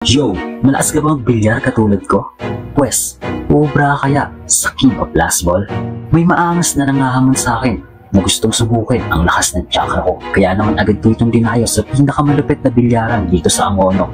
Yo, malakas ka bang bilyar katulad ko? Pwes, uubra kaya sa King of Last Ball? May maangas na nangahamon sa akin na gustong subukin ang lakas ng chakra ko. Kaya naman agad ko itong dinayo sa pinakamalupit na bilyaran dito sa Angono,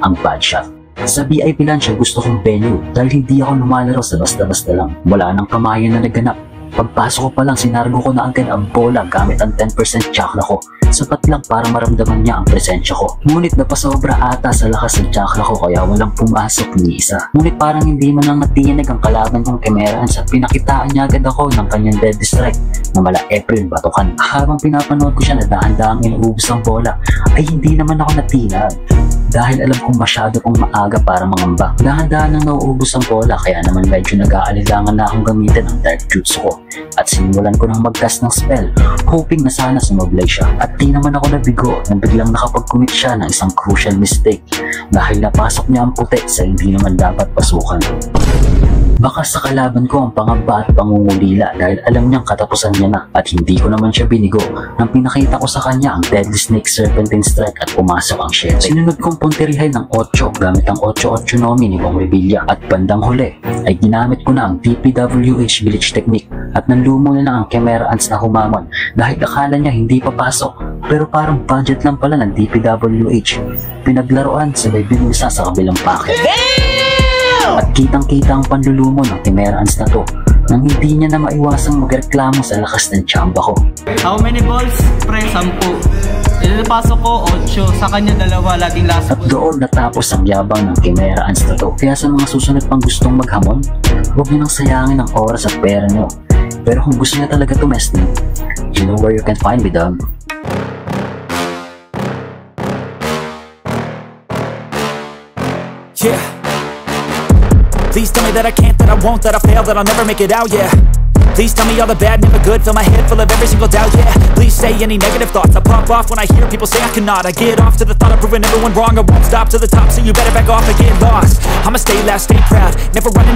ang Bad Shot. Sa VIP lang siya gusto kong venue dahil hindi ako lumalaro sa basta-basta lang. Wala nang kamayan na naganap. Pagpasok ko pa lang, sinargo ko na agad ang bola gamit ang 10% chakra ko. Sapat lang para maramdaman niya ang presensya ko. Ngunit napasobra ata sa lakas ng chakra ko kaya walang pumasok ni isa. Ngunit parang hindi man lang natinig ang kalaban kong Kemerans at pinakitaan niya agad ako ng kanyang dead strike na mala April batukan. Habang pinapanood ko siya na dahan-dahang inuubos ang bola ay hindi naman ako natinag. Dahil alam kong masyado kong maaga para mangamba. Dahan-dahan nang nauubos ang bola kaya naman medyo nag-aalilangan na akong gamitin ang Dark Jutsu ko. At sinimulan ko ng mag-cast ng spell, hoping na sana sumablay siya. At di naman ako nabigo nang biglang nakapag-commit siya ng isang crucial mistake dahil napasok niya ang puti sa hindi naman dapat pasukan. Baka sa kalaban ko ang pangamba at pangungulila dahil alam niyang katapusan niya na at hindi ko naman siya binigo nang pinakita ko sa kanya ang Deadly Snake Serpentine Strike at pumasok ang 7. Sinunod kong punterihay ng 8 gamit ang 8-8 Nomi ni Bong Revilla at bandang huli ay ginamit ko na ang DPWH Village Technique at nanlumo na ang Kemerans na humamon dahil akala niya hindi papasok pero parang budget lang pala ng DPWH. Pinaglaruan sabay binusa sa kabilang packet. At kitang-kita ang panlulumo ng Kemerans na to nang hindi niya na maiwasang magreklamo sa lakas ng tsamba ko. How many balls? Pre, 10. Ilipasok ko 8, sa kanya 2, laging last ball. At doon natapos ang yabang ng Kemerans na to. Kaya sa mga susunod pang gustong maghamon, huwag niyo nang sayangin ang oras at pera niyo. Pero kung gusto niya talaga tumesting, you know where you can find me, dog. Yeah. Please tell me that I can't, that I won't, that I fail, that I'll never make it out, yeah. Please tell me all the bad, never good, fill my head full of every single doubt, yeah. Please say any negative thoughts, I pop off when I hear people say I cannot. I get off to the thought of proving everyone wrong, I won't stop to the top, so you better back off and get lost. I'ma stay loud, stay proud, never running